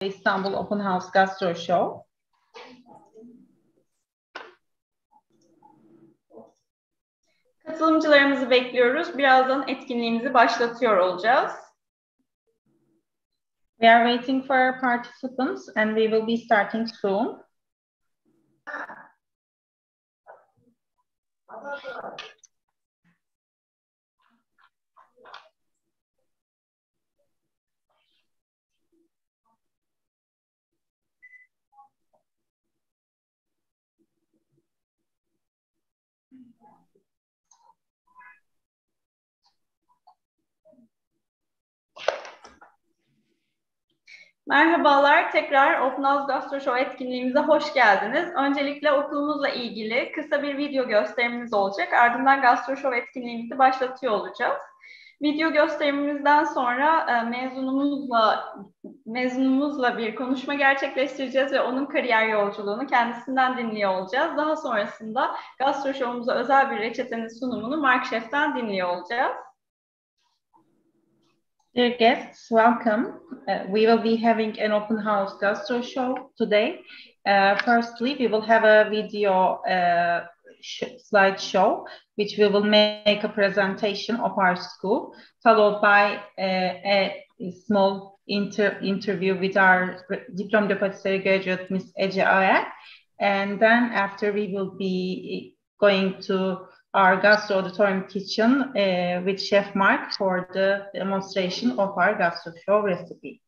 İstanbul Open House Gastroshowu. Katılımcılarımızı bekliyoruz. Birazdan etkinliğimizi başlatıyor olacağız. We are waiting for our participants and we will be starting soon. Merhabalar, tekrar Open House Gastroshowu etkinliğimize hoş geldiniz. Öncelikle okulumuzla ilgili kısa bir video gösterimimiz olacak. Ardından Gastroshowu etkinliğimizi başlatıyor olacağız. Video gösterimimizden sonra mezunumuzla bir konuşma gerçekleştireceğiz ve onun kariyer yolculuğunu kendisinden dinliyor olacağız. Daha sonrasında Gastroshowumuza özel bir reçetenin sunumunu Mark Chef'ten dinliyor olacağız. Dear guests, welcome. We will be having an open house gastro show today. Firstly, we will have a video slideshow, which we will make a presentation of our school, followed by a small interview with our Diplôme de Pâtisserie graduate, Miss Ece Ayer. And then after we will be going to our gastro auditorium kitchen with Chef Mark for the demonstration of our gastro show recipe.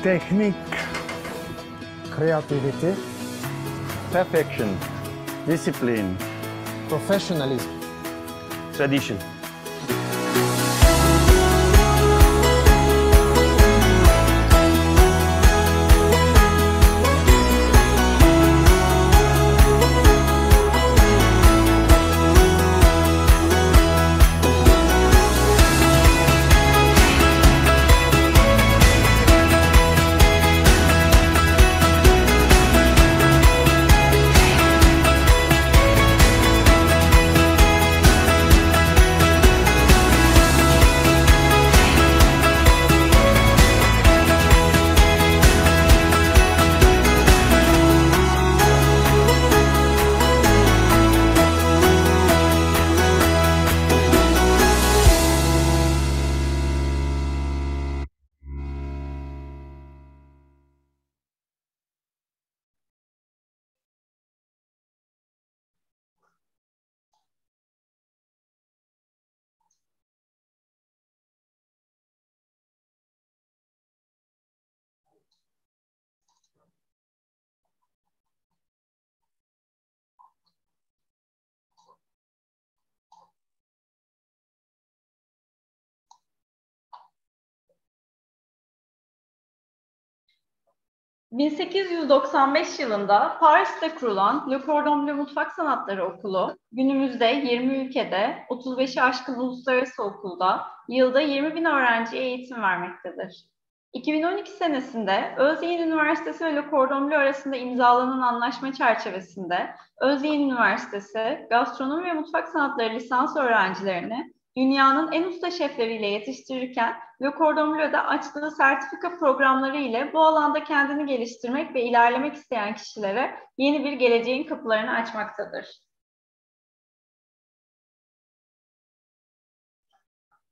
Technique, creativity, perfection, discipline, professionalism, tradition. 1895 yılında Paris'te kurulan Le Cordon Bleu Mutfak Sanatları Okulu, günümüzde 20 ülkede, 35'i aşkın uluslararası okulda yılda 20.000 öğrenciye eğitim vermektedir. 2012 senesinde Özyeğin Üniversitesi ve Le Cordon Bleu arasında imzalanan anlaşma çerçevesinde Özyeğin Üniversitesi, Gastronomi ve Mutfak Sanatları lisans öğrencilerini dünyanın en usta şefleriyle yetiştirirken Le Cordon Bleu'da açtığı sertifika programları ile bu alanda kendini geliştirmek ve ilerlemek isteyen kişilere yeni bir geleceğin kapılarını açmaktadır.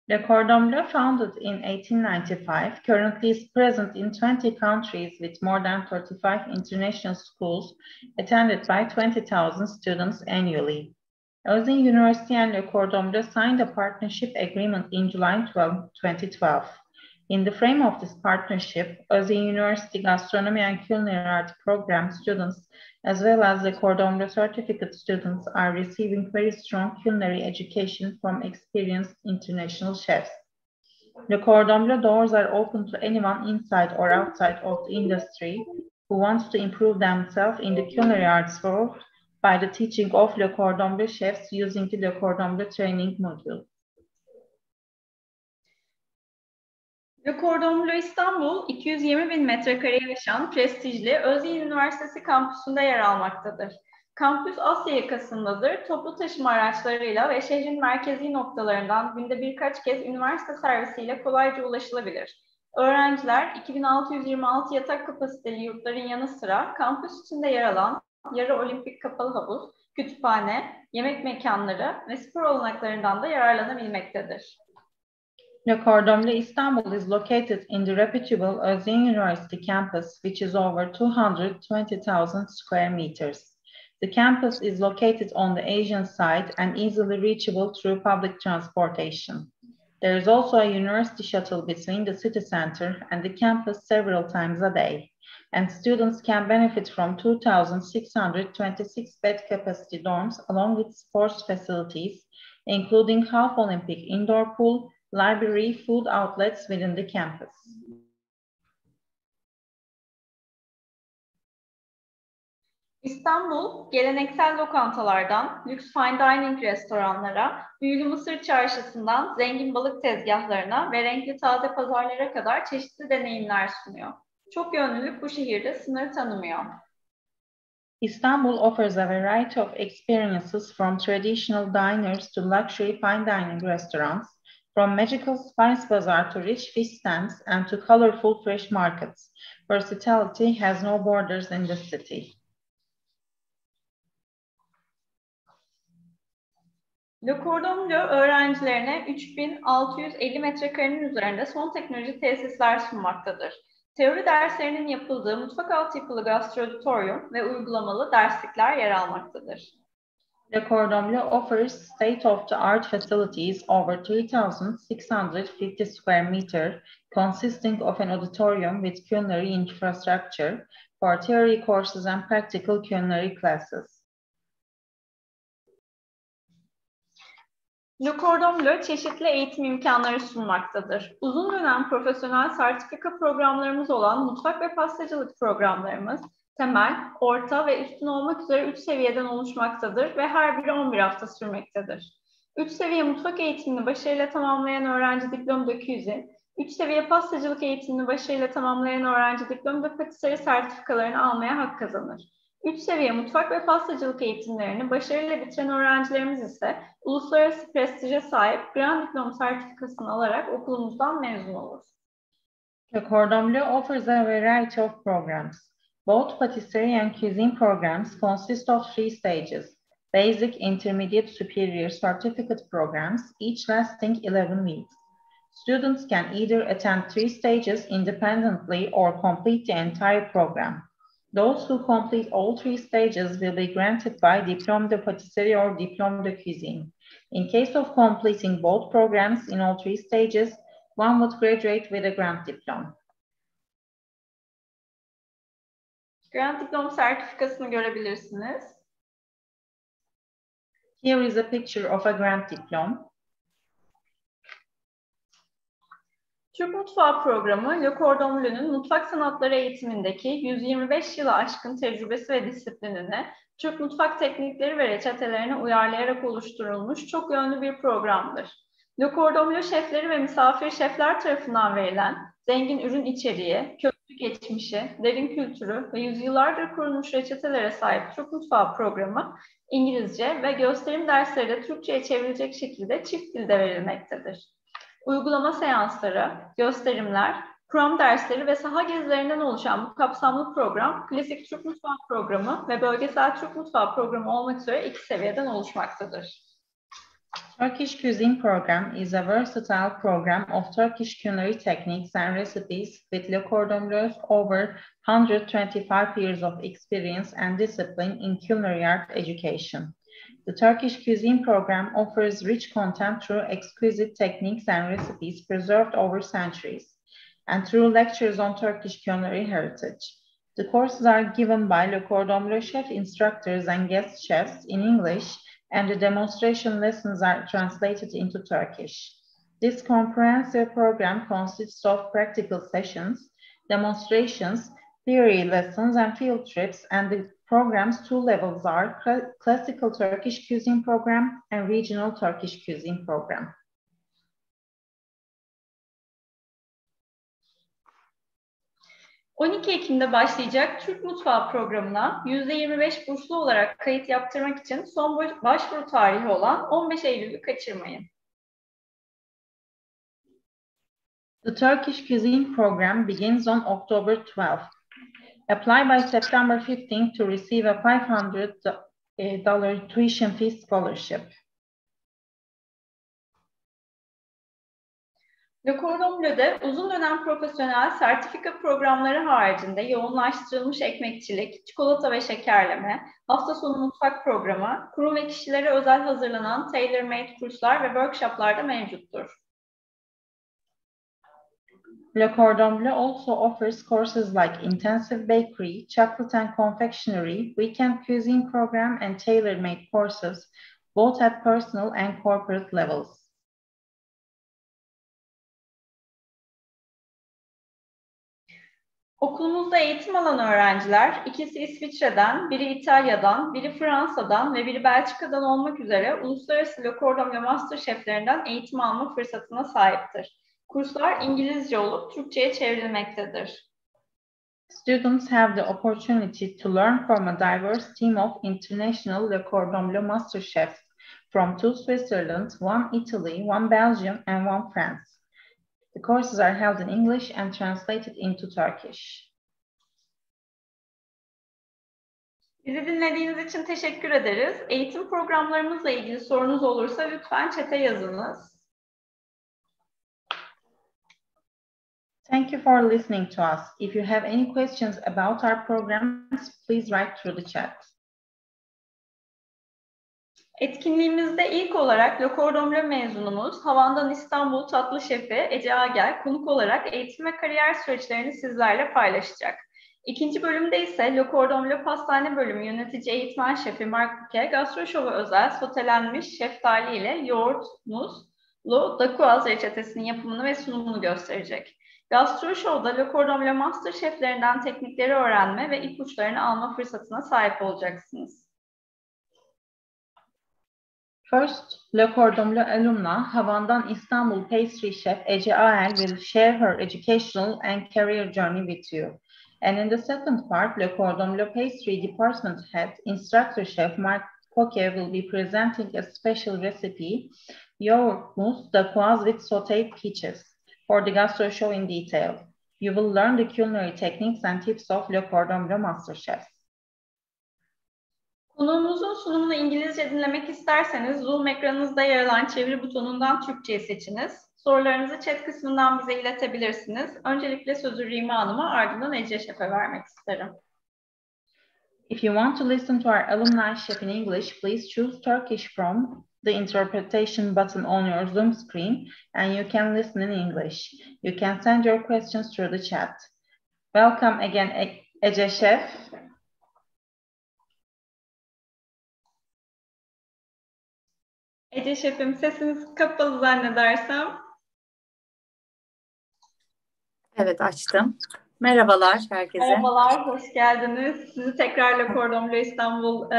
Le Cordon Bleu, founded in 1895, currently is present in 20 countries with more than 35 international schools attended by 20,000 students annually. Özyeğin University and Le Cordon Bleu signed a partnership agreement in July 2012. In the frame of this partnership, Özyeğin University Gastronomy and Culinary Art program students, as well as the Cordon Bleu certificate students, are receiving very strong culinary education from experienced international chefs. The Cordon Bleu doors are open to anyone inside or outside of the industry who wants to improve themselves in the culinary arts world by the teaching of Le Cordon Bleu chefs using the Le Cordon Bleu training module. Le Cordon Bleu İstanbul, 220.000 metrekareye aşan prestijli Özyeğin Üniversitesi kampüsünde yer almaktadır. Kampüs Asya yakasındadır. Toplu taşıma araçlarıyla ve şehrin merkezi noktalarından günde birkaç kez üniversite servisiyle kolayca ulaşılabilir. Öğrenciler 2626 yatak kapasiteli yurtların yanı sıra kampüs içinde yer alan yarı olimpik kapalı havuz, kütüphane, yemek mekanları ve spor olanaklarından da yararlanabilmektedir. Le Cordon Bleu Istanbul is located in the reputable Özyeğin University campus, which is over 220,000 square meters. The campus is located on the Asian side and easily reachable through public transportation. There is also a university shuttle between the city center and the campus several times a day, and students can benefit from 2,626 bed capacity dorms along with sports facilities, including half Olympic indoor pool, library, food outlets within the campus. İstanbul, geleneksel lokantalardan lüks fine dining restoranlara, büyülü Mısır çarşısından zengin balık tezgahlarına ve renkli taze pazarlara kadar çeşitli deneyimler sunuyor. Çok yönlülük bu şehirde sınır tanımıyor. Istanbul offers a variety of experiences from traditional diners to luxury fine dining restaurants, from magical spice bazaar to rich fish stands and to colorful fresh markets. Versatility has no borders in the city. Le Cordon Bleu öğrencilerine 3650 metrekarenin üzerinde son teknoloji tesisler sunmaktadır. Teori derslerinin yapıldığı mutfak altyapılı gastroauditorium ve uygulamalı derslikler yer almaktadır. Le Cordon Bleu offers state-of-the-art facilities over 3,650 square meters, consisting of an auditorium with culinary infrastructure for theory courses and practical culinary classes. Le Cordon Bleu çeşitli eğitim imkanları sunmaktadır. Uzun dönem profesyonel sertifika programlarımız olan mutfak ve pastacılık programlarımız, temel, orta ve üstün olmak üzere 3 seviyeden oluşmaktadır ve her biri 11 hafta sürmektedir. 3 seviye mutfak eğitimini başarıyla tamamlayan öğrenci diplom de cuisine, 3 seviye pastacılık eğitimini başarıyla tamamlayan öğrenci diplom de patisserie sertifikalarını almaya hak kazanır. 3 seviye mutfak ve pastacılık eğitimlerini başarıyla bitiren öğrencilerimiz ise uluslararası prestije sahip Grand Diplom sertifikasını alarak okulumuzdan mezun olur. Le Cordon Bleu offers a variety of programs. Both patisserie and cuisine programs consist of 3 stages: basic, intermediate, superior certificate programs, each lasting 11 weeks. Students can either attend 3 stages independently or complete the entire program. Those who complete all 3 stages will be granted by Diplôme de Pâtisserie or Diplôme de Cuisine. In case of completing both programs in all 3 stages, one would graduate with a Grand Diplôme. Grand Diplom sertifikasını görebilirsiniz. Here is a picture of a Grand Diplôme. Türk Mutfağı programı, Le Cordon Bleu'nun mutfak sanatları eğitimindeki 125 yılı aşkın tecrübesi ve disiplinini Türk mutfak teknikleri ve reçetelerine uyarlayarak oluşturulmuş çok yönlü bir programdır. Le Cordon Bleu şefleri ve misafir şefler tarafından verilen zengin ürün içeriği, köklü geçmişi, derin kültürü ve yüzyıllardır korunmuş reçetelere sahip Türk Mutfağı programı, İngilizce ve gösterim dersleri de Türkçe'ye çevrilecek şekilde çift dilde verilmektedir. Uygulama seansları, gösterimler, prom dersleri ve saha gezilerinden oluşan bu kapsamlı program, klasik Türk Mutfağı programı ve bölgesel Türk Mutfağı programı olmak üzere 2 seviyeden oluşmaktadır. Turkish Cuisine Program is a versatile program of Turkish culinary techniques and recipes with Le Cordon Bleu's over 125 years of experience and discipline in culinary art education. The Turkish Cuisine Program offers rich content through exquisite techniques and recipes preserved over centuries, and through lectures on Turkish culinary heritage. The courses are given by Le Cordon Bleu chef instructors and guest chefs in English, and the demonstration lessons are translated into Turkish. This comprehensive program consists of practical sessions, demonstrations, theory lessons, and field trips, and the program's 2 levels are Classical Turkish Cuisine Program and Regional Turkish Cuisine Program. ...12 Ekim'de başlayacak Türk Mutfağı programına %25 burslu olarak kayıt yaptırmak için son başvuru tarihi olan 15 Eylül'ü kaçırmayın. The Turkish Cuisine Program begins on October 12th. Apply by September 15th to receive a $500 tuition fee scholarship. Le Cordon Bleu'de uzun dönem profesyonel sertifika programları haricinde yoğunlaştırılmış ekmekçilik, çikolata ve şekerleme, hafta sonu mutfak programı, kurum ve kişilere özel hazırlanan tailor-made kurslar ve workshoplar da mevcuttur. Le Cordon Bleu also offers courses like intensive bakery, chocolate and confectionery, weekend cuisine program, and tailor-made courses, both at personal and corporate levels. Okulumuzda eğitim alan öğrenciler, ikisi İsviçre'den, biri İtalya'dan, biri Fransa'dan ve biri Belçika'dan olmak üzere uluslararası Le Cordon Bleu Master şeflerinden eğitim alma fırsatına sahiptir. Kurslar İngilizce olup Türkçe'ye çevrilmektedir. Students have the opportunity to learn from a diverse team of international Le Cordon Bleu Master chefs from 2 Switzerland, 1 Italy, 1 Belgium, and 1 France. The courses are held in English and translated into Turkish. Bizi dinlediğiniz için teşekkür ederiz. Eğitim programlarımızla ilgili sorunuz olursa lütfen chat'e yazınız. Thank you for listening to us. If you have any questions about our programs, please write through the chat. Etkinliğimizde ilk olarak Le Cordon Bleu mezunumuz, Havan'dan İstanbul tatlı şefi Ece Agel konuk olarak eğitim ve kariyer süreçlerini sizlerle paylaşacak. İkinci bölümde ise Le Cordon Bleu Pastane Bölümü yönetici eğitmen şefi Mark Buke, Gastroshowu özel sotelenmiş şeftali ile yoğurt, muzlu dakuaz reçetesinin yapımını ve sunumunu gösterecek. Gastroshow'da Le Cordon Bleu Master şeflerinden teknikleri öğrenme ve ipuçlarını alma fırsatına sahip olacaksınız. First, Le Cordon Bleu alumna Havan'dan İstanbul pastry chef Ece Ael will share her educational and career journey with you. And in the second part, Le Cordon Bleu pastry department head instructor chef Mark Koke will be presenting a special recipe, yoğurt mousse dakuaz with sautéed peaches, for the Gastro Show in detail. You will learn the culinary techniques and tips of Le Cordon Bleu master chefs. Konuğumuzun sunumunu İngilizce dinlemek isterseniz Zoom ekranınızda yer alan çeviri butonundan Türkçe'yi seçiniz. Sorularınızı chat kısmından bize iletebilirsiniz. Öncelikle sözü Rima Hanım'a, ardından Ece Şef'e vermek isterim. If you want to listen to our alumni chef in English, please choose Turkish from the interpretation button on your Zoom screen, and you can listen in English. You can send your questions through the chat. Welcome again, Ece Chef. Ece Şef'im, sesiniz kapalı zannedersem. Evet, açtım. Merhabalar herkese. Merhabalar, hoş geldiniz. Sizi tekrar Le Cordon Bleu İstanbul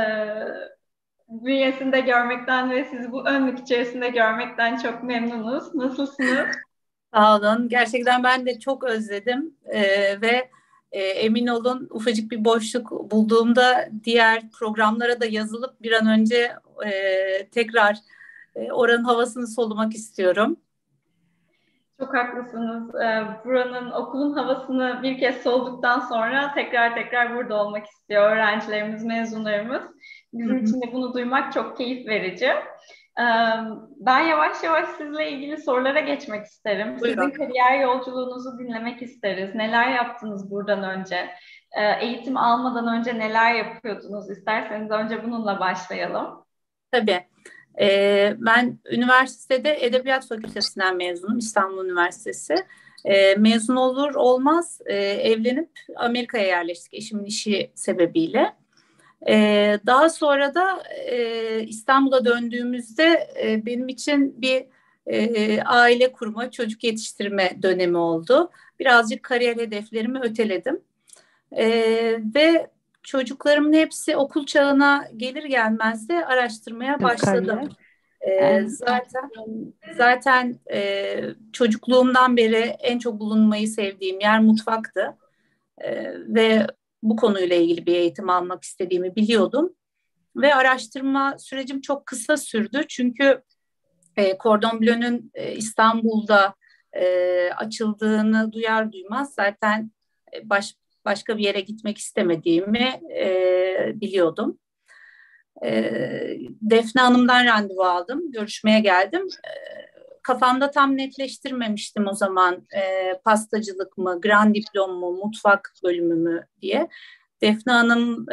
bünyesinde görmekten ve sizi bu önlük içerisinde görmekten çok memnunuz. Nasılsınız? Sağ olun. Gerçekten ben de çok özledim ve emin olun ufacık bir boşluk bulduğumda diğer programlara da yazılıp bir an önce tekrar oranın havasını solumak istiyorum. Çok haklısınız. Buranın, okulun havasını bir kez solduktan sonra tekrar burada olmak istiyor öğrencilerimiz, mezunlarımız. Bizim için de bunu duymak çok keyif verici. Ben yavaş yavaş sizle ilgili sorulara geçmek isterim. Buyurun. Sizin kariyer yolculuğunuzu dinlemek isteriz. Neler yaptınız buradan önce? Eğitim almadan önce neler yapıyordunuz? İsterseniz önce bununla başlayalım. Tabii. Ben üniversitede Edebiyat Fakültesinden mezunum, İstanbul Üniversitesi. Mezun olur olmaz evlenip Amerika'ya yerleştik eşimin işi sebebiyle. Daha sonra da İstanbul'a döndüğümüzde benim için bir aile kurma, çocuk yetiştirme dönemi oldu. Birazcık kariyer hedeflerimi öteledim. Ve çocuklarımın hepsi okul çağına gelir gelmez de araştırmaya başladım. Zaten çocukluğumdan beri en çok bulunmayı sevdiğim yer mutfaktı. Ve bu konuyla ilgili bir eğitim almak istediğimi biliyordum. Ve araştırma sürecim çok kısa sürdü. Çünkü Cordon Bleu'nun İstanbul'da açıldığını duyar duymaz zaten başka bir yere gitmek istemediğimi biliyordum. Defne Hanım'dan randevu aldım. Görüşmeye geldim. Kafamda tam netleştirmemiştim o zaman pastacılık mı, grand diplom mu, mutfak bölümü mü diye. Defne Hanım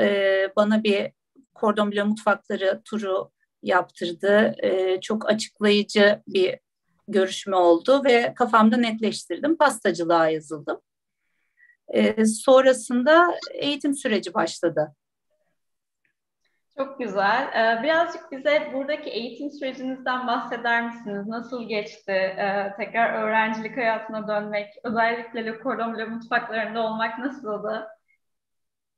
bana bir Cordon Bleu mutfakları turu yaptırdı. Çok açıklayıcı bir görüşme oldu ve kafamda netleştirdim. Pastacılığa yazıldım. Sonrasında eğitim süreci başladı. Çok güzel. Birazcık bize buradaki eğitim sürecinizden bahseder misiniz? Nasıl geçti? Tekrar öğrencilik hayatına dönmek, özellikle Le Cordon Bleu mutfaklarında olmak nasıldı?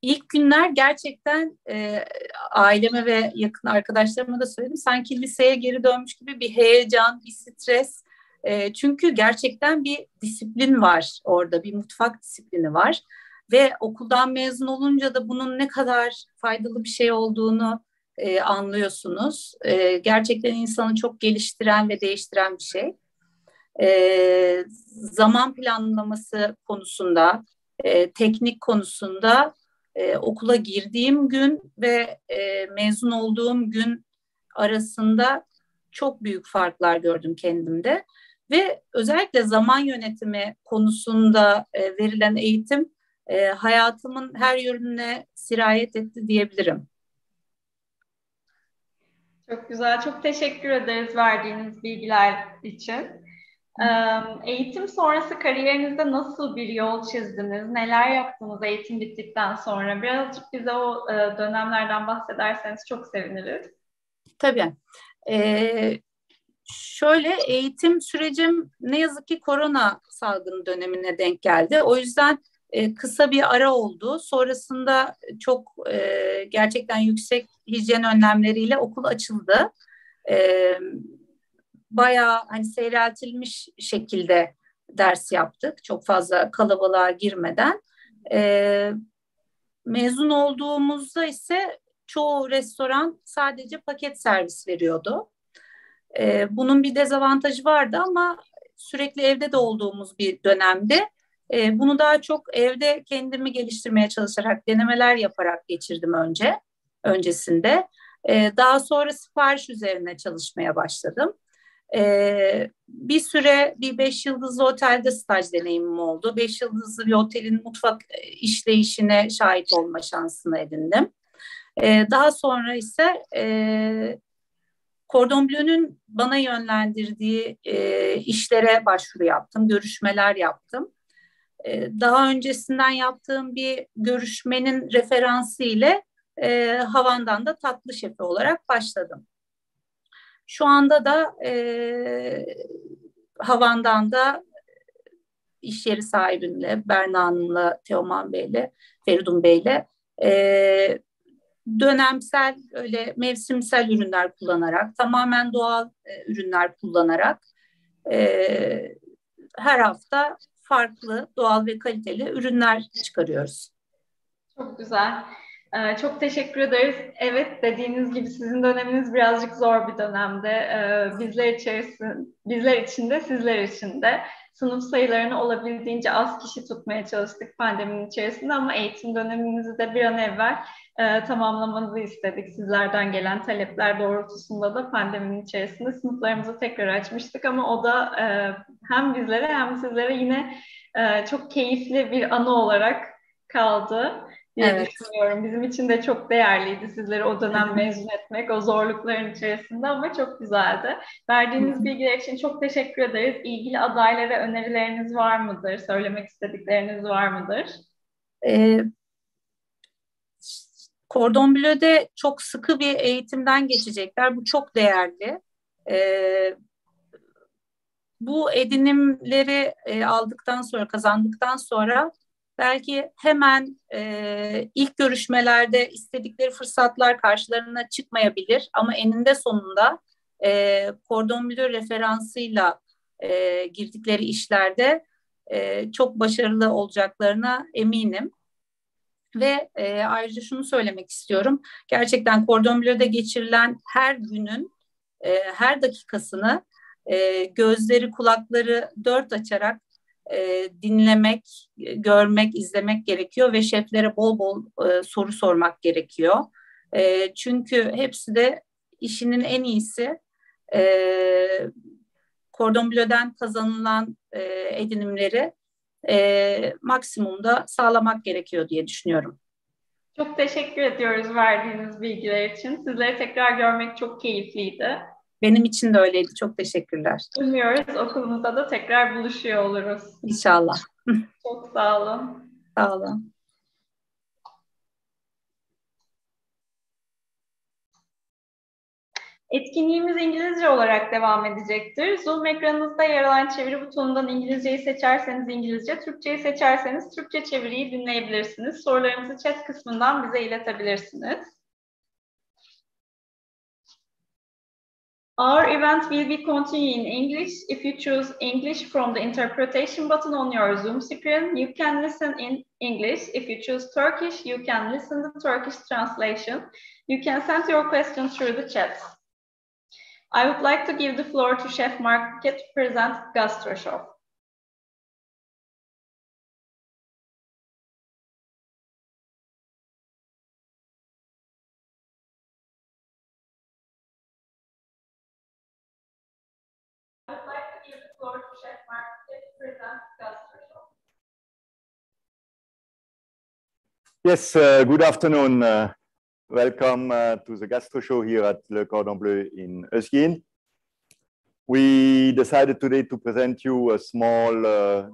İlk günler gerçekten aileme ve yakın arkadaşlarıma da söyledim. Sanki liseye geri dönmüş gibi bir heyecan, bir stres. Çünkü gerçekten bir disiplin var orada, bir mutfak disiplini var. Ve okuldan mezun olunca da bunun ne kadar faydalı bir şey olduğunu anlıyorsunuz. Gerçekten insanı çok geliştiren ve değiştiren bir şey. Zaman planlaması konusunda, teknik konusunda okula girdiğim gün ve mezun olduğum gün arasında çok büyük farklar gördüm kendimde. Ve özellikle zaman yönetimi konusunda verilen eğitim hayatımın her yönüne sirayet etti diyebilirim. Çok güzel, çok teşekkür ederiz verdiğiniz bilgiler için. Eğitim sonrası kariyerinizde nasıl bir yol çizdiniz? Neler yaptınız eğitim bittikten sonra? Birazcık bize o dönemlerden bahsederseniz çok seviniriz. Tabii. Şöyle eğitim sürecim ne yazık ki korona salgını dönemine denk geldi. O yüzden kısa bir ara oldu. Sonrasında çok gerçekten yüksek hijyen önlemleriyle okul açıldı. Bayağı hani seyreltilmiş şekilde ders yaptık. Çok fazla kalabalığa girmeden. Mezun olduğumuzda ise çoğu restoran sadece paket servis veriyordu. Bunun bir dezavantajı vardı ama sürekli evde de olduğumuz bir dönemde bunu daha çok evde kendimi geliştirmeye çalışarak, denemeler yaparak geçirdim öncesinde. Daha sonra sipariş üzerine çalışmaya başladım. Bir süre bir 5 yıldızlı otelde staj deneyimim oldu. 5 yıldızlı bir otelin mutfak işleyişine şahit olma şansını edindim. Daha sonra ise Cordon Bleu'nun bana yönlendirdiği işlere başvuru yaptım, görüşmeler yaptım. Daha öncesinden yaptığım bir görüşmenin referansı ile Havan'dan da tatlı şefi olarak başladım. Şu anda da Havan'dan da iş yeri sahibimle, Berna Hanım'la, Teoman Bey'le, Feridun Bey'le dönemsel, öyle mevsimsel ürünler kullanarak, tamamen doğal ürünler kullanarak her hafta farklı, doğal ve kaliteli ürünler çıkarıyoruz. Çok güzel. Çok teşekkür ederiz. Evet, dediğiniz gibi sizin döneminiz birazcık zor bir dönemde. Bizler için de sizler için de. Sınıf sayılarını olabildiğince az kişi tutmaya çalıştık pandeminin içerisinde ama eğitim dönemimizi de bir an evvel tamamlamanızı istedik. Sizlerden gelen talepler doğrultusunda da pandeminin içerisinde sınıflarımızı tekrar açmıştık ama o da hem bizlere hem sizlere yine çok keyifli bir anı olarak kaldı diye düşünüyorum. Bizim için de çok değerliydi sizleri o dönem mezun etmek, o zorlukların içerisinde ama çok güzeldi. Verdiğiniz bilgiler için çok teşekkür ederiz. İlgili adaylara önerileriniz var mıdır? Söylemek istedikleriniz var mıdır? Cordon Bleu'de çok sıkı bir eğitimden geçecekler. Bu çok değerli. Bu edinimleri aldıktan sonra, kazandıktan sonra belki hemen ilk görüşmelerde istedikleri fırsatlar karşılarına çıkmayabilir ama eninde sonunda Cordon Bleu referansıyla girdikleri işlerde çok başarılı olacaklarına eminim. Ve ayrıca şunu söylemek istiyorum. Gerçekten Cordon Bleu'de geçirilen her günün her dakikasını gözleri, kulakları dört açarak dinlemek, görmek, izlemek gerekiyor ve şeflere bol bol soru sormak gerekiyor. Çünkü hepsi de işinin en iyisi Cordon Bleu'den kazanılan edinimleri maksimumda sağlamak gerekiyor diye düşünüyorum. Çok teşekkür ediyoruz verdiğiniz bilgiler için. Sizleri tekrar görmek çok keyifliydi. Benim için de öyleydi. Çok teşekkürler. Umuyoruz okulumuzda da tekrar buluşuyor oluruz. İnşallah. Çok sağ olun. Sağ olun. Etkinliğimiz İngilizce olarak devam edecektir. Zoom ekranınızda yer alan çeviri butonundan İngilizceyi seçerseniz İngilizce, Türkçeyi seçerseniz Türkçe çeviriyi dinleyebilirsiniz. Sorularınızı chat kısmından bize iletebilirsiniz. Our event will be continuing in English. If you choose English from the interpretation button on your Zoom screen, you can listen in English. If you choose Turkish, you can listen to Turkish translation. You can send your questions through the chat. I would like to give the floor to Chef Market to present Gastroshowu. I would like to give the floor to Chef Market to present Gastroshowu. Yes, good afternoon. Welcome to the Gastroshowu here at Le Cordon Bleu in Özgen. We decided today to present you a small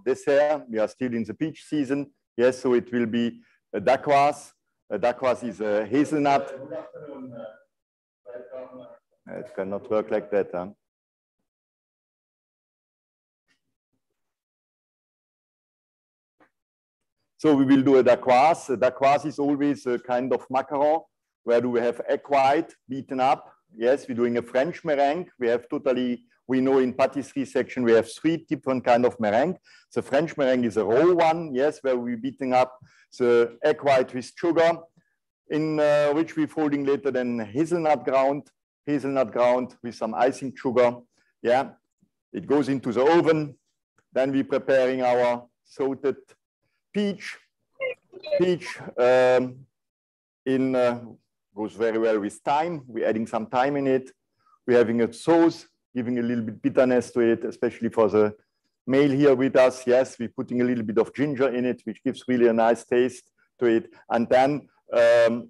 dessert. We are still in the peach season. Yes, so it will be a dacquoise. A dacquoise is a hazelnut. Good afternoon. Welcome. It cannot work like that, huh? So we will do a dacquoise. A dacquoise is always a kind of macaron. Where do we have egg white beaten up? Yes, we're doing a French meringue. We have we know in patisserie section, we have 3 different kind of meringue. The French meringue is a raw one, yes, where we're beating up the egg white with sugar, in which we're folding later then hazelnut ground with some icing sugar. Yeah, it goes into the oven. Then we're preparing our salted peach. Goes very well with thyme. We're adding some thyme in it. We're having a sauce, giving a little bit bitterness to it, especially for the male here with us. Yes, we're putting a little bit of ginger in it, which gives really a nice taste to it. And then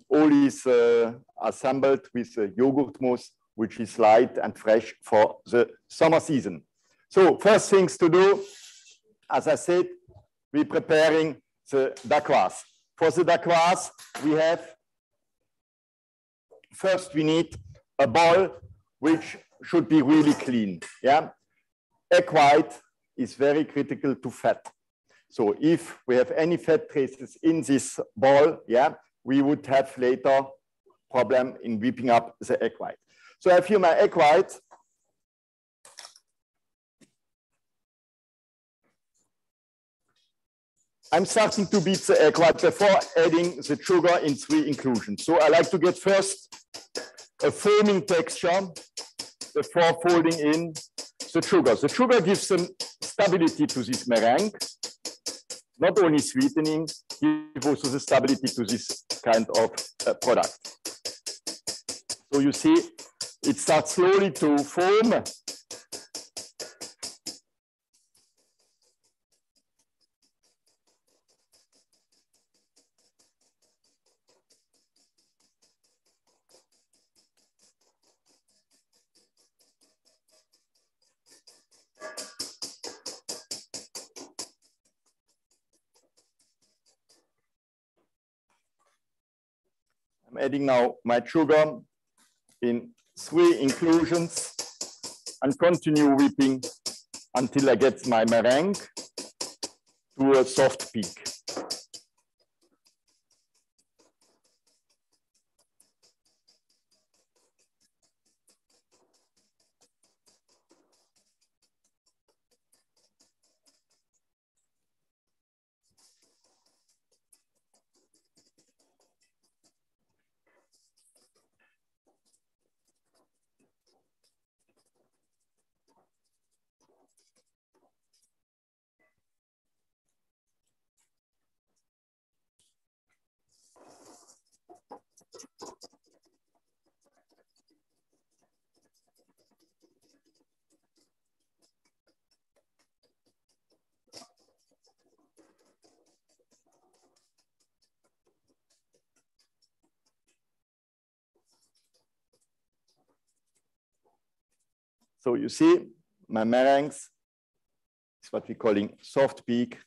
all is assembled with yogurt mousse, which is light and fresh for the summer season. So first things to do, as I said, we're preparing the dacquoise. For the dacquoise, we have first we need a bowl which should be really clean. Yeah, egg white is very critical to fat. So if we have any fat traces in this ball, yeah, we would have later problem in whipping up the egg white. So I have here my egg white. I'm starting to beat the egg white before adding the sugar in 3 inclusions. So I like to get first a foaming texture before folding in the sugar. The sugar gives some stability to this meringue, not only sweetening, gives also the stability to this kind of product. So you see, it starts slowly to foam. I'm adding now my sugar in 3 inclusions and continue whipping until I get my meringue to a soft peak. So you see, my meringues is what we're calling soft peak.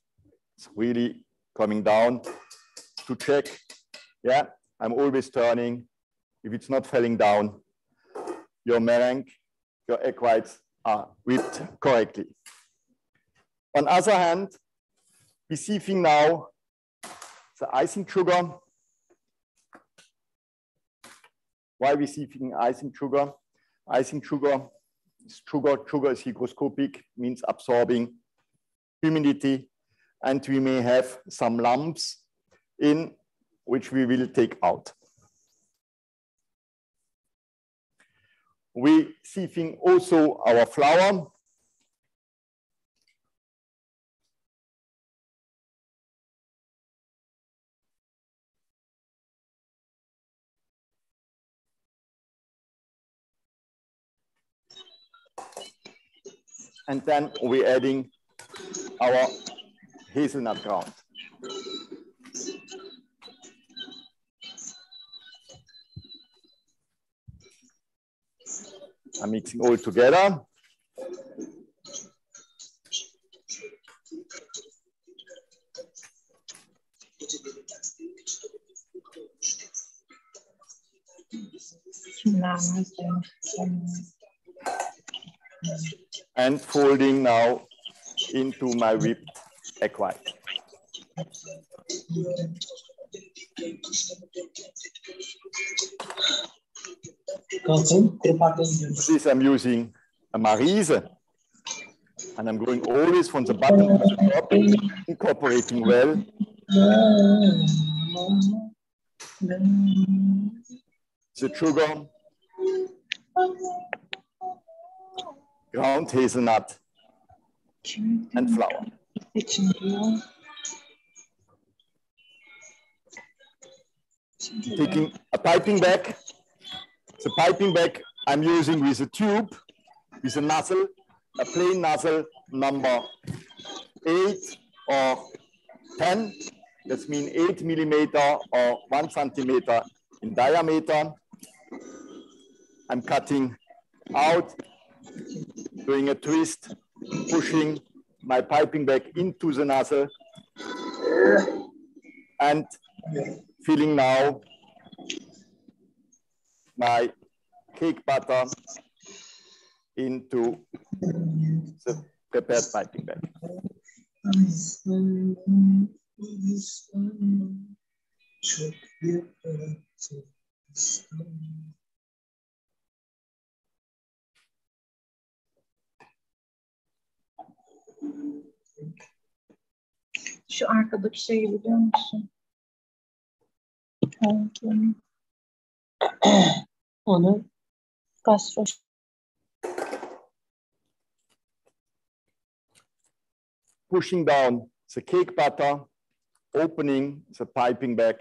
It's really coming down. To check, yeah, I'm always turning. If it's not falling down, your meringue, your egg whites are whipped correctly. On the other hand, we're sieving now the icing sugar. Why are we sieving icing sugar? Icing sugar is hygroscopic, means absorbing humidity, and we may have some lumps in which we will take out. We sieving also our flour. And then we're adding our hazelnut ground. I'm mixing all together. And folding now into my whipped egg white. This I'm using a Marise, and I'm going always from the bottom to the top, incorporating well. The sugar, ground hazelnut, and flour. Taking a piping bag. The piping bag I'm using with a tube, with a nozzle, a plain nozzle number 8 or 10. That means 8 millimeter or 1 centimeter in diameter. I'm cutting out, doing a twist, pushing my piping bag into the nozzle, and filling now my cake batter into the prepared piping bag. Şu arkadaki şeyi biliyor musun? Onu gastroş. Pushing down the cake butter, opening the piping bag,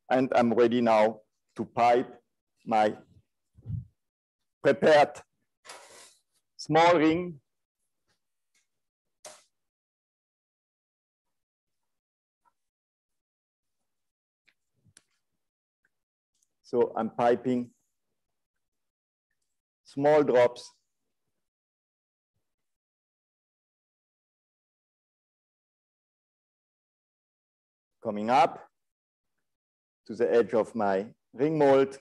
and I'm ready now to pipe my prepared small ring. So I'm piping small drops. Coming up to the edge of my ring mold.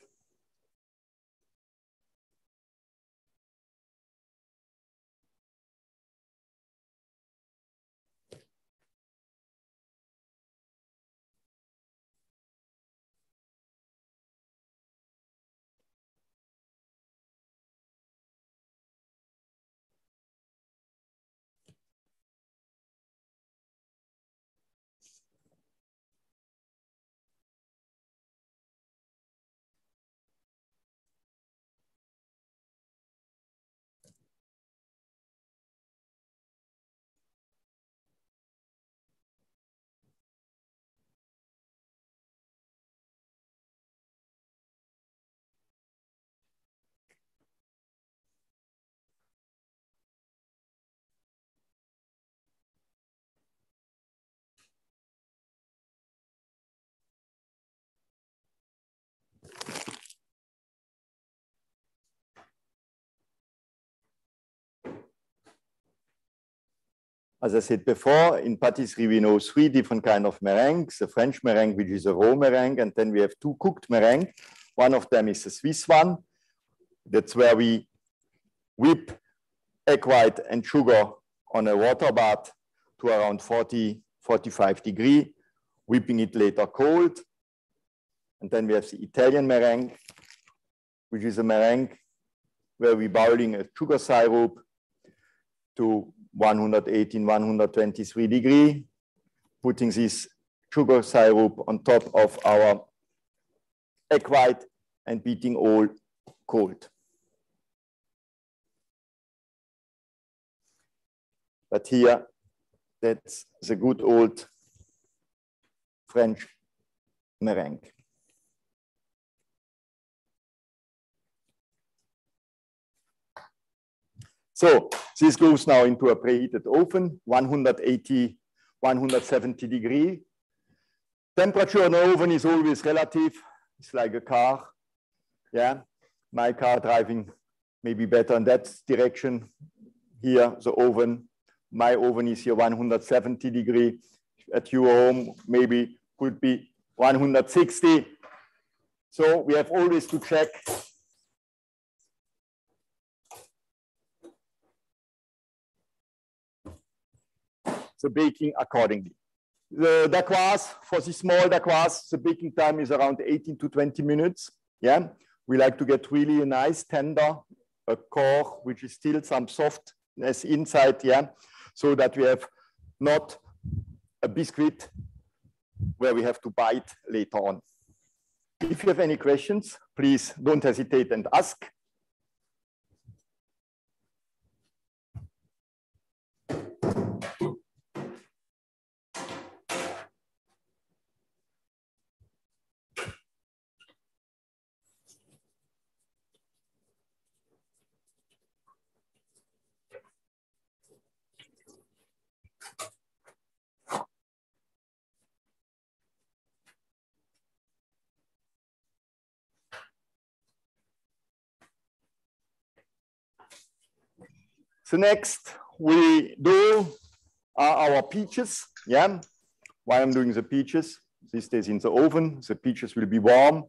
As I said before, in patisserie, we know 3 different kinds of meringues, the French meringue, which is a raw meringue, and then we have 2 cooked meringues. One of them is the Swiss one. That's where we whip egg white and sugar on a water bath to around 40, 45 degrees, whipping it later cold. And then we have the Italian meringue, which is a meringue where we're boiling a sugar syrup to 118, 123 degrees, putting this sugar syrup on top of our egg white and beating all cold. But here, that's the good old French meringue. So this goes now into a preheated oven, 180, 170 degrees. Temperature in the oven is always relative. It's like a car. Yeah, my car driving maybe better in that direction. Here, the oven, my oven is here 170 degrees. At your home, maybe could be 160. So we have always to check the baking accordingly. The dacquoise, for the small dacquoise, the baking time is around 18 to 20 minutes. Yeah, we like to get really a nice tender core, which is still some softness inside, yeah, so that we have not a biscuit where we have to bite later on. If you have any questions, please don't hesitate and ask. So next we do are our peaches. Yeah, why I'm doing the peaches? This stays in the oven. The peaches will be warm,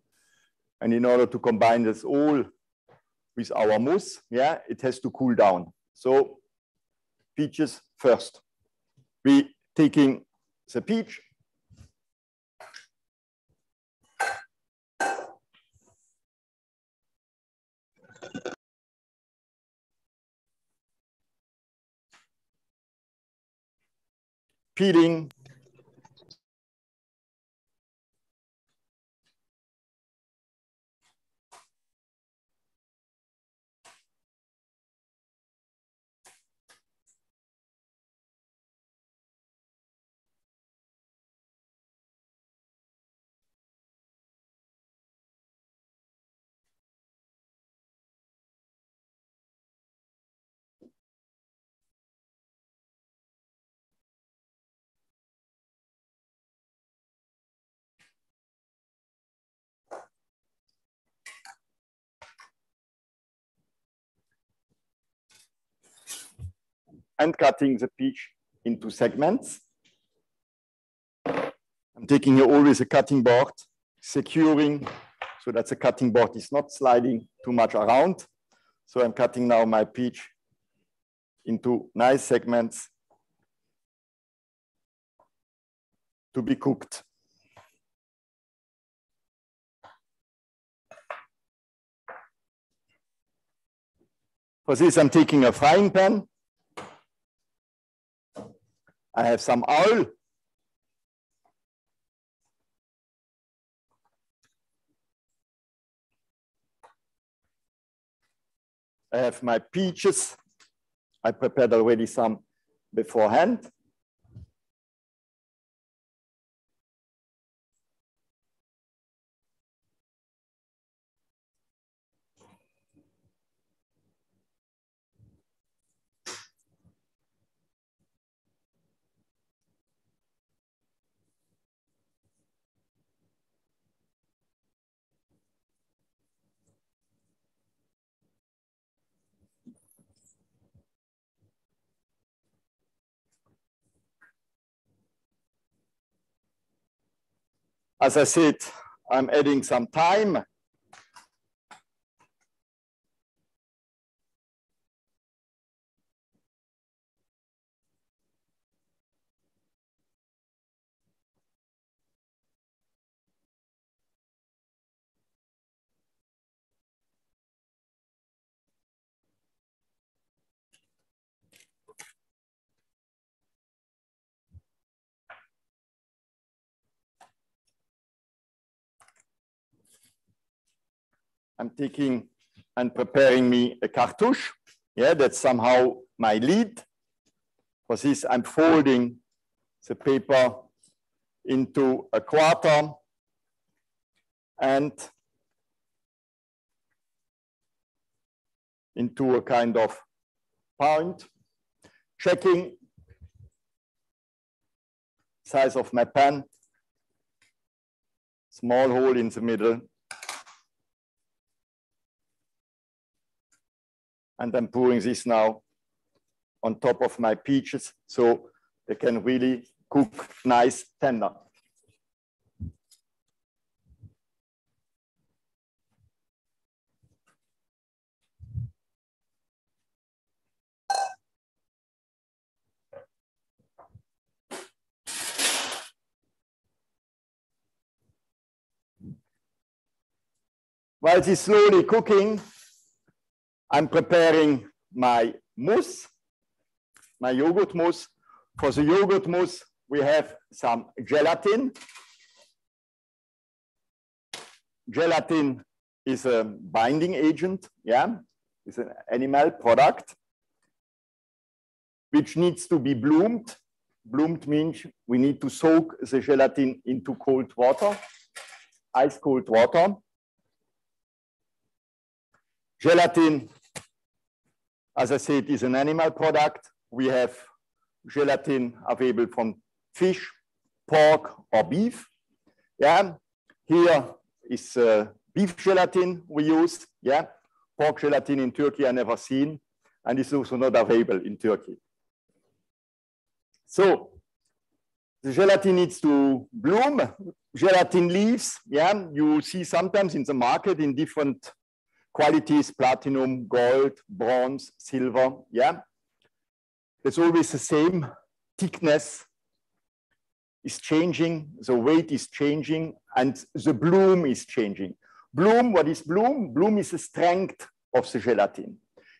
and in order to combine this all with our mousse, yeah, it has to cool down. So peaches first. we taking the peach, peeling, and cutting the peach into segments. I'm taking here always a cutting board, securing so that the cutting board is not sliding too much around. So I'm cutting now my peach into nice segments to be cooked. For this, I'm taking a frying pan. I have some oil. I have my peaches. I prepared already some beforehand. As I said, I'm adding some thyme. I'm taking and preparing me a cartouche. Yeah, that's somehow my lead. For this, I'm folding the paper into a quarter and into a kind of point, checking size of my pan, small hole in the middle. And I'm pouring this now on top of my peaches so they can really cook nice tender. While it's slowly cooking, I'm preparing my mousse, my yogurt mousse. For the yogurt mousse, we have some gelatin. Gelatin is a binding agent, yeah? It's an animal product, which needs to be bloomed. Bloomed means we need to soak the gelatin into cold water, ice cold water. Gelatin, as I said, is an animal product. We have gelatin available from fish, pork, or beef. Yeah, here is beef gelatin we use. Yeah, pork gelatin in Turkey I never seen, and it's also not available in Turkey. So the gelatin needs to bloom. Gelatin leaves, yeah, you see sometimes in the market in different qualities, platinum, gold, bronze, silver, yeah. It's always the same thickness is changing, the weight is changing, and the bloom is changing. Bloom, what is bloom? Bloom is the strength of the gelatin.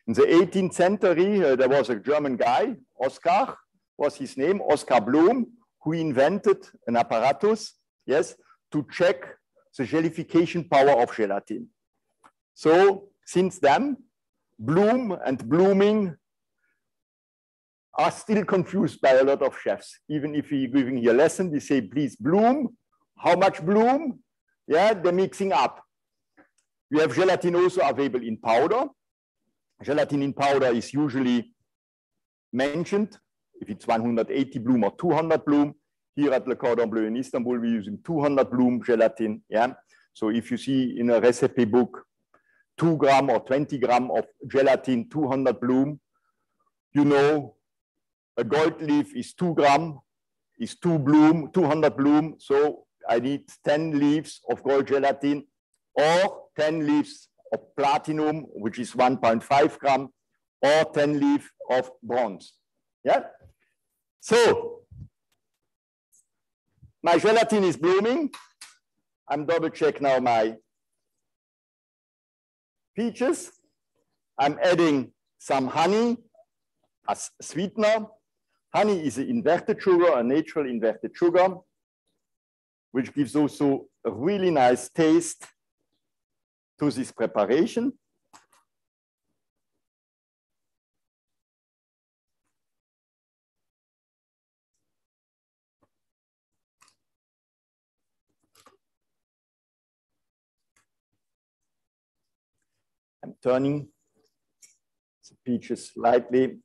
In the 18th century, there was a German guy, Oskar was his name, Oskar Bloom, who invented an apparatus, yes, to check the gelification power of gelatin. So since then, bloom and blooming are still confused by a lot of chefs. Even if you're giving here a lesson, we say, please bloom. How much bloom? Yeah, they're mixing up. We have gelatin also available in powder. Gelatin in powder is usually mentioned if it's 180 bloom or 200 bloom. Here at Le Cordon Bleu in Istanbul, we're using 200 bloom gelatin. Yeah. So if you see in a recipe book, 2 gram or 20 gram of gelatin, 200 bloom, you know, a gold leaf is 2 gram, is 2 bloom, 200 bloom. So I need 10 leaves of gold gelatin or 10 leaves of platinum, which is 1.5 gram, or 10 leaves of bronze. Yeah. So my gelatin is blooming. I'm double check now my peaches. I'm adding some honey as sweetener. Honey is an inverted sugar, a natural inverted sugar, which gives also a really nice taste to this preparation. I'm turning the peaches slightly.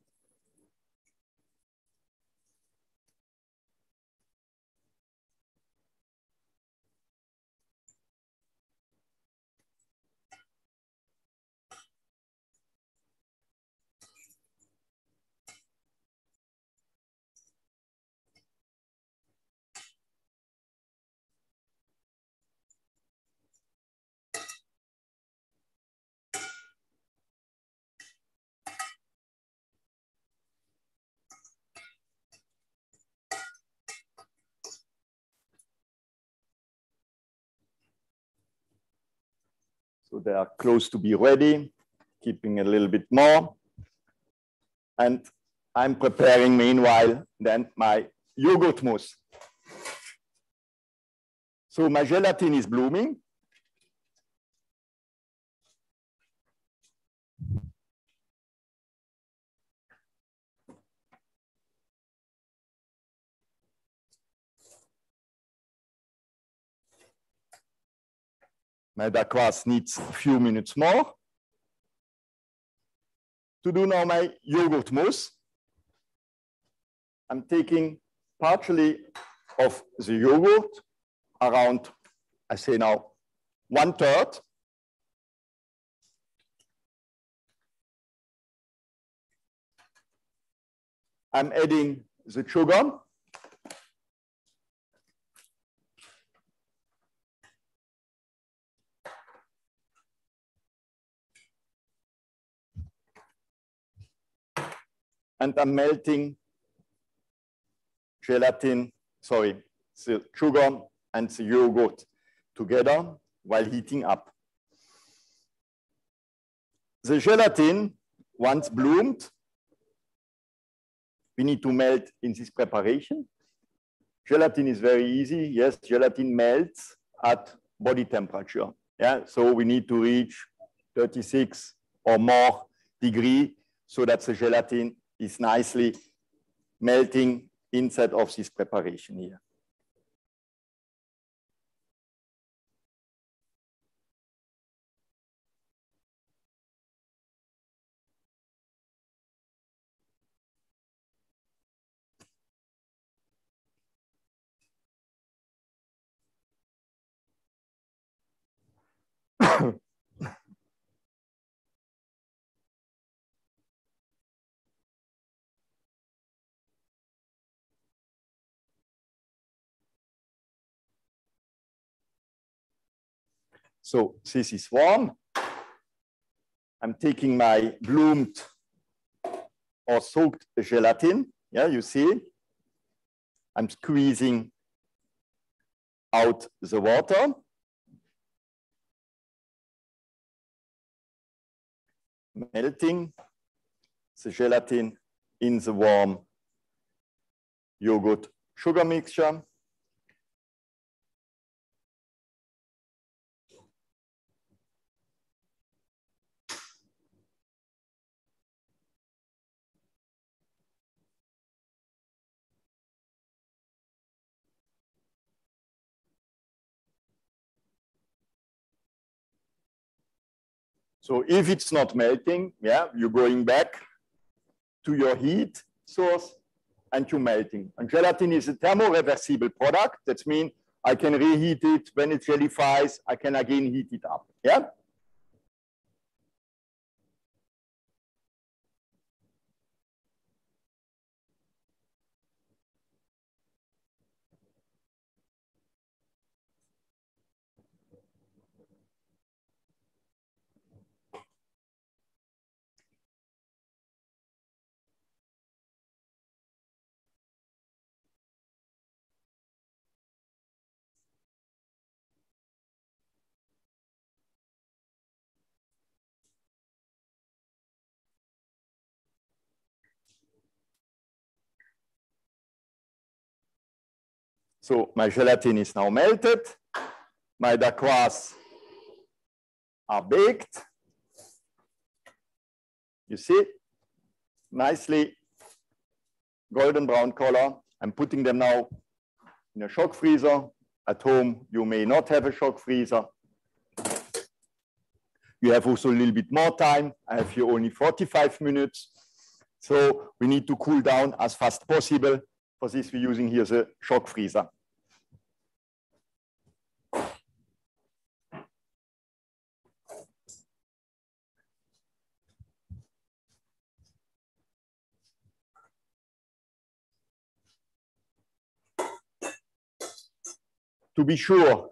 So they are close to be ready, keeping a little bit more. And I'm preparing meanwhile then my yogurt mousse. So my gelatin is blooming. My dacquoise needs a few minutes more. To do now my yogurt mousse, I'm taking partially of the yogurt, around, I say now, 1/3. I'm adding the sugar. And I'm melting gelatin, sorry, the sugar and the yogurt together while heating up. The gelatin, once bloomed, we need to melt in this preparation. Gelatin is very easy. Yes, gelatin melts at body temperature. Yeah, so we need to reach 36 or more degrees so that the gelatin is nicely melting inside of this preparation here. So this is warm. I'm taking my bloomed or soaked gelatin. Yeah, you see. I'm squeezing out the water. Melting the gelatin in the warm yogurt sugar mixture. So if it's not melting, yeah, you're going back to your heat source and you're melting. And gelatin is a thermoreversible product. That means I can reheat it when it jellifies. I can again heat it up. Yeah. So my gelatin is now melted. My dacquoise are baked. You see, nicely golden brown color. I'm putting them now in a shock freezer. At home, you may not have a shock freezer. You have also a little bit more time. I have here only 45 minutes. So we need to cool down as fast as possible. For this, we're using here the shock freezer. To be sure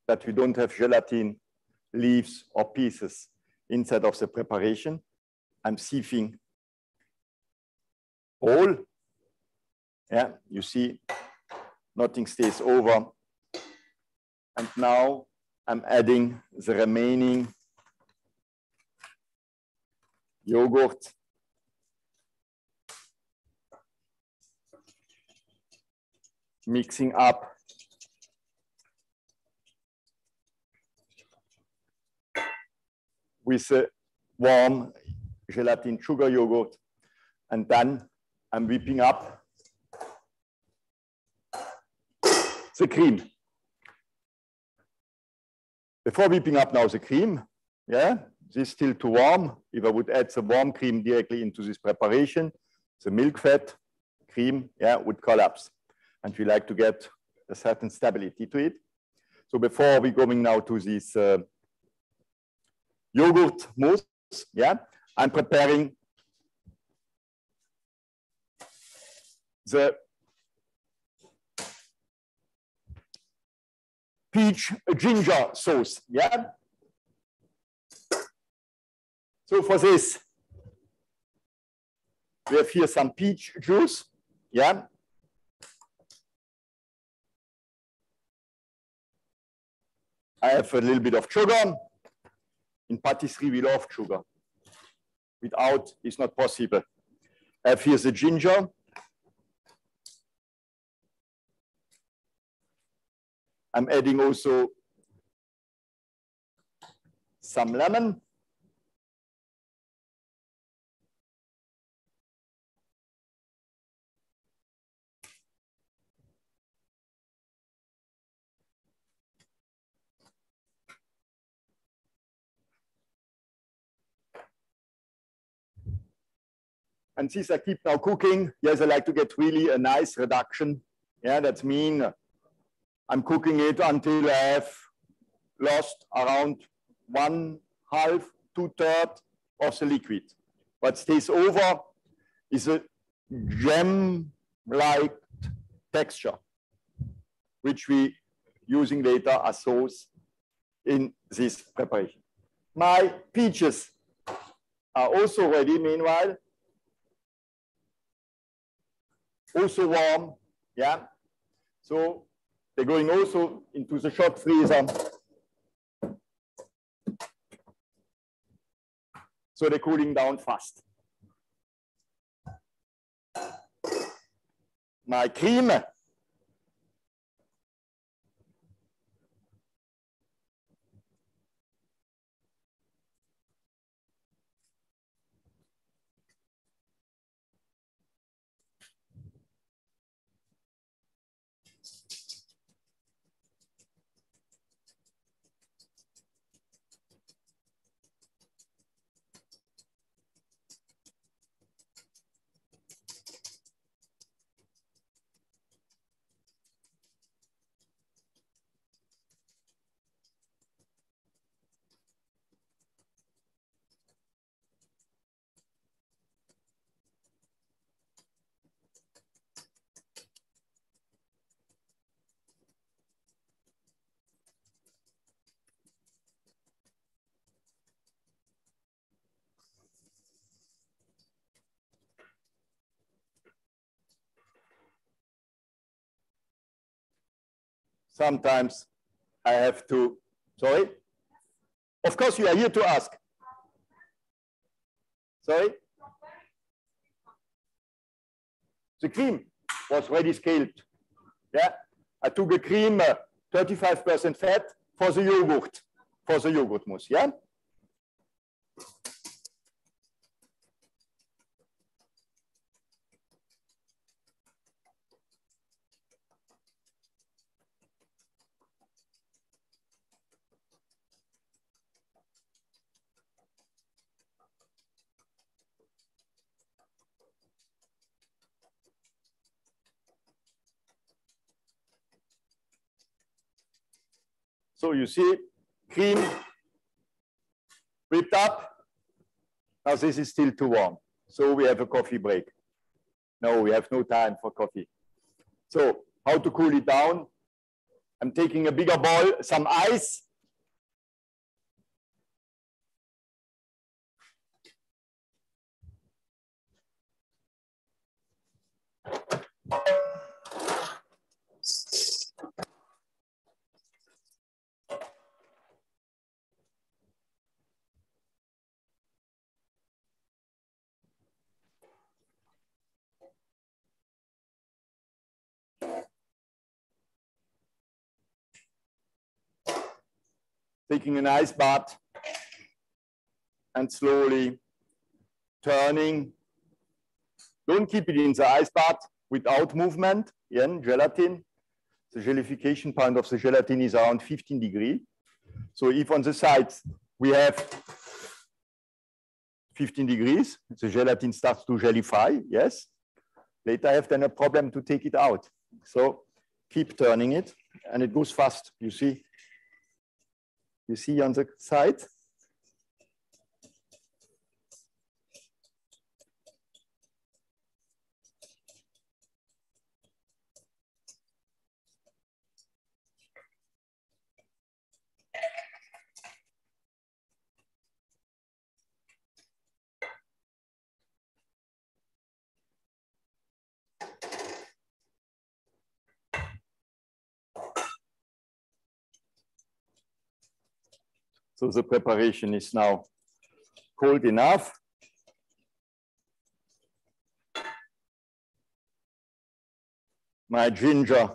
that we don't have gelatin, leaves, or pieces inside of the preparation, I'm sieving all. Yeah, you see, nothing stays over. And now I'm adding the remaining yogurt. Mixing up with a warm gelatin sugar yogurt, and then I'm whipping up the cream. Before whipping up now the cream, yeah, this is still too warm. If I would add the warm cream directly into this preparation, the milk fat cream, yeah, would collapse. And we like to get a certain stability to it. So before we're going now to this yogurt mousse, yeah, I'm preparing the peach ginger sauce, yeah. So for this, we have here some peach juice, yeah. I have a little bit of sugar. In patisserie, we love sugar. Without, it's not possible. I have here the ginger. I'm adding also some lemon. And this I keep now cooking. Yes, I like to get really a nice reduction. Yeah, that's mean I'm cooking it until I have lost around 1/2, 2/3 of the liquid. What stays over is a jam-like texture, which we using later as sauce in this preparation. My peaches are also ready meanwhile. Also warm, Yeah. So they're going also into the short freezer. So they're cooling down fast. My cream. Sometimes I have to, sorry? Of course, you are here to ask. Sorry? The cream was ready scaled. Yeah, I took a cream, 35% fat for the yogurt mousse. Yeah. So you see, cream whipped up. Now this is still too warm. So we have a coffee break. No, we have no time for coffee. So how to cool it down? I'm taking a bigger bowl, some ice. Taking an ice bath and slowly turning. Don't keep it in the ice bath without movement. Again, gelatin. The gelification point of the gelatin is around 15 degrees. So if on the sides we have 15 degrees, the gelatin starts to gelify, yes. Later I have then a problem to take it out. So keep turning it and it goes fast, you see. You see on the side? So the preparation is now cold enough. My ginger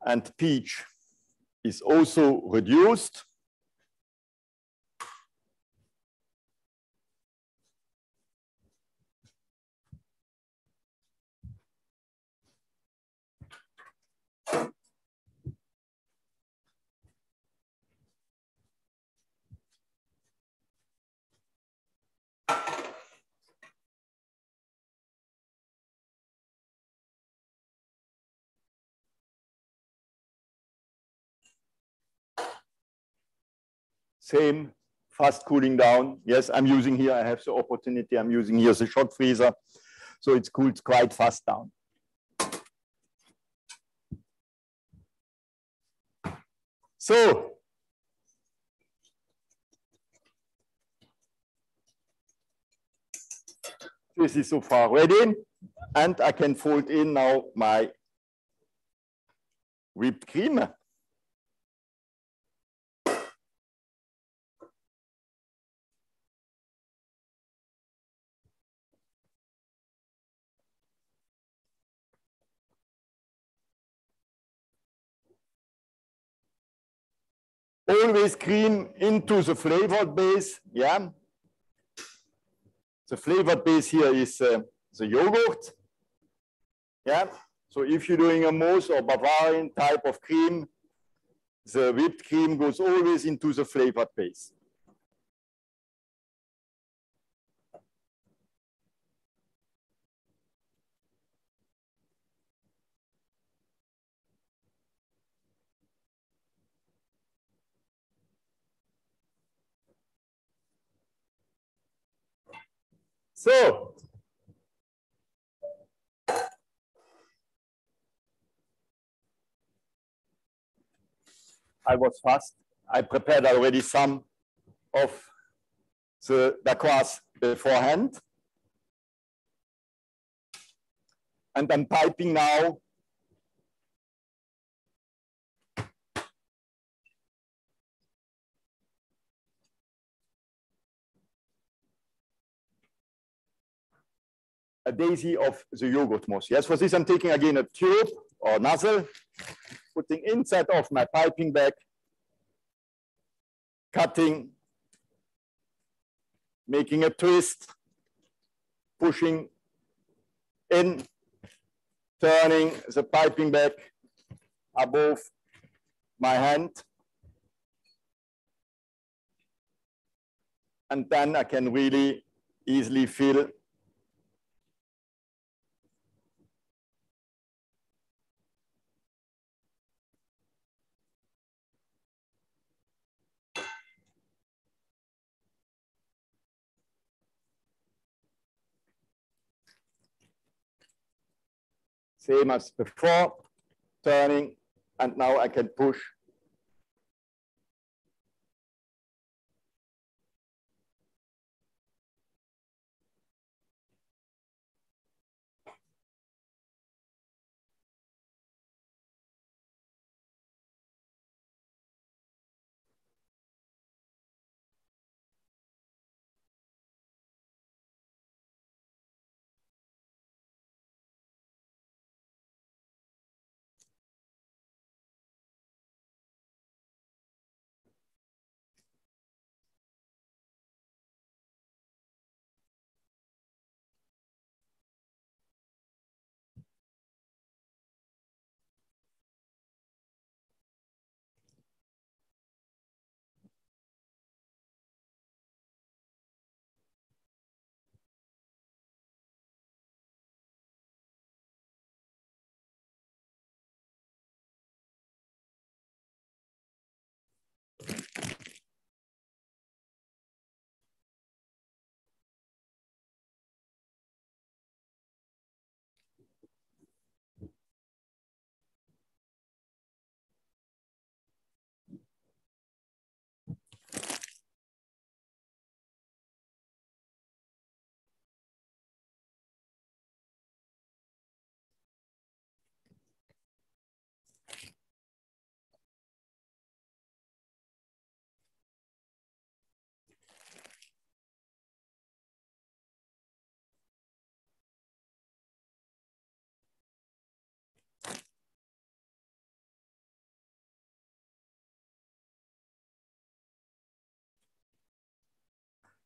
and peach is also reduced. Same, fast cooling down. Yes, I'm using here, I have the opportunity, I'm using here the short freezer. So it's cooled quite fast down. So, this is so far ready. And I can fold in now my whipped cream. Always cream into the flavored base, yeah. The flavored base here is the yogurt, yeah. So if you're doing a mousse or Bavarian type of cream, the whipped cream goes always into the flavored base. So, I was fast. I prepared already some of the dacquoise beforehand. And I'm piping now a daisy of the yogurt mousse. Yes, for this I'm taking again a tube or nozzle, putting inside of my piping bag, cutting, making a twist, pushing in, turning the piping bag above my hand. And then I can really easily fill same as before, turning, and now I can push.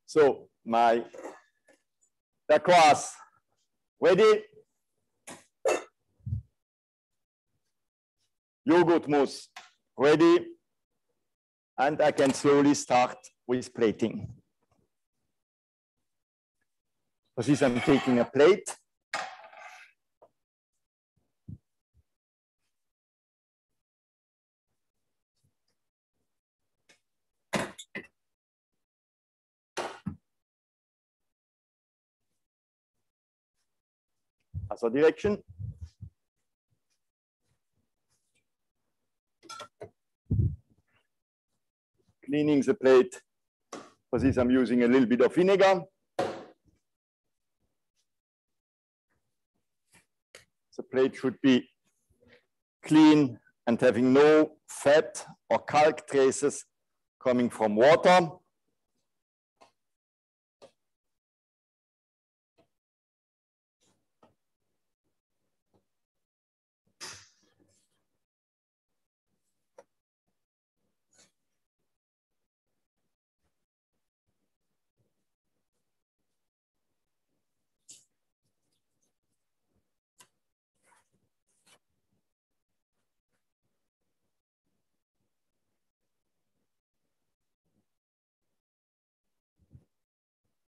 So my dacquoise ready. Yogurt mousse ready. And I can slowly start with plating. For this, I'm taking a plate. Other direction. Cleaning the plate. For this, I'm using a little bit of vinegar. The plate should be clean and having no fat or calc traces coming from water.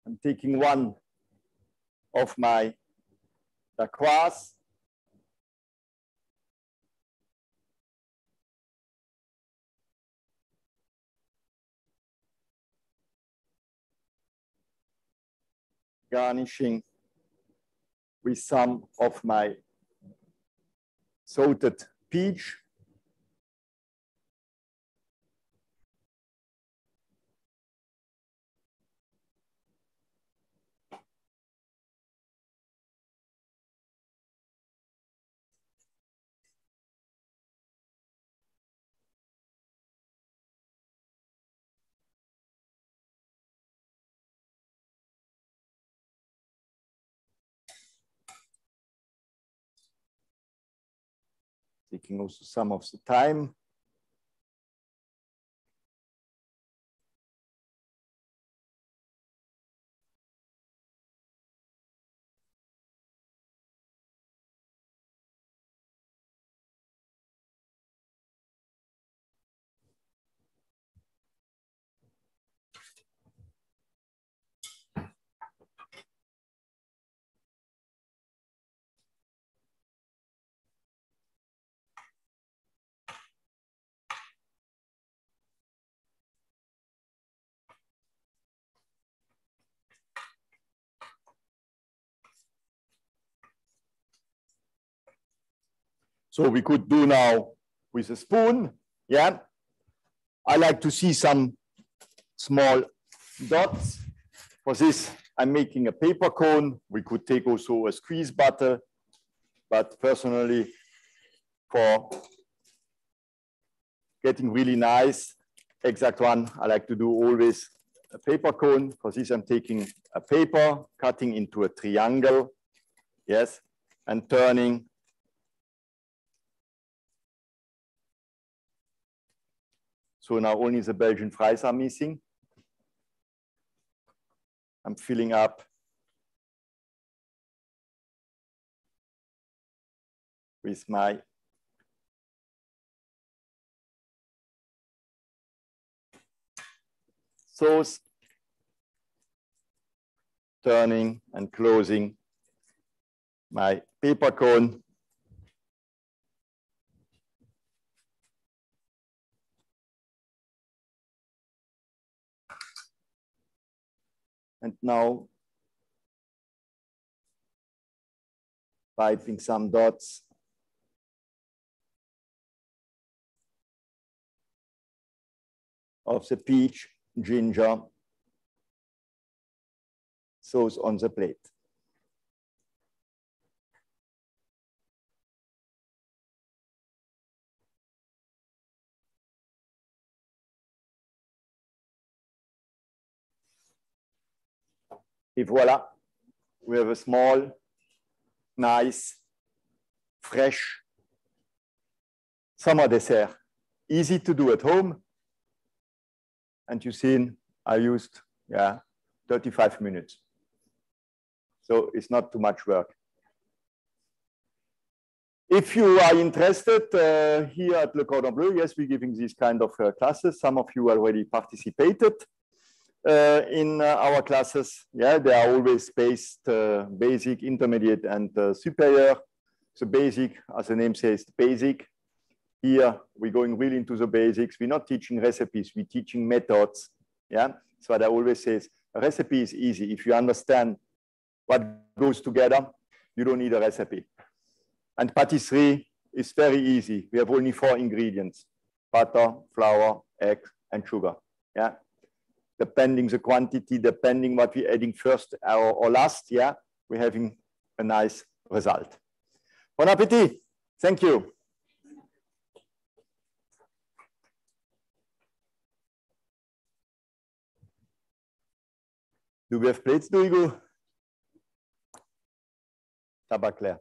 I'm taking one of my dacquoise. Garnishing with some of my salted peach. Taking also some of the thyme. So we could do now with a spoon, yeah. I like to see some small dots. For this, I'm making a paper cone. We could take also a squeeze butter, but personally, for getting really nice, exact one, I like to do always a paper cone. For this, I'm taking a paper, cutting into a triangle, yes, and turning. So now only the Belgian fries are missing. I'm filling up with my sauce, turning and closing my paper cone. And now piping some dots of the peach ginger sauce on the plate. Et voilà, we have a small, nice, fresh summer dessert. Easy to do at home. And you've seen I used 35 minutes. So it's not too much work. If you are interested here at Le Cordon Bleu, yes, we're giving these kind of classes. Some of you already participated in our classes. Yeah, they are always based basic, intermediate, and superior. So basic, as the name says, basic. Here, we're going really into the basics. We're not teaching recipes, we're teaching methods. Yeah, so what I always say is, a recipe is easy. If you understand what goes together, you don't need a recipe. And patisserie is very easy. We have only 4 ingredients: butter, flour, egg, and sugar. Yeah, depending the quantity, depending what we're adding first or last, yeah, we're having a nice result. Bon appetit. Thank you. Do we have plates, Duygu? Tabak leer.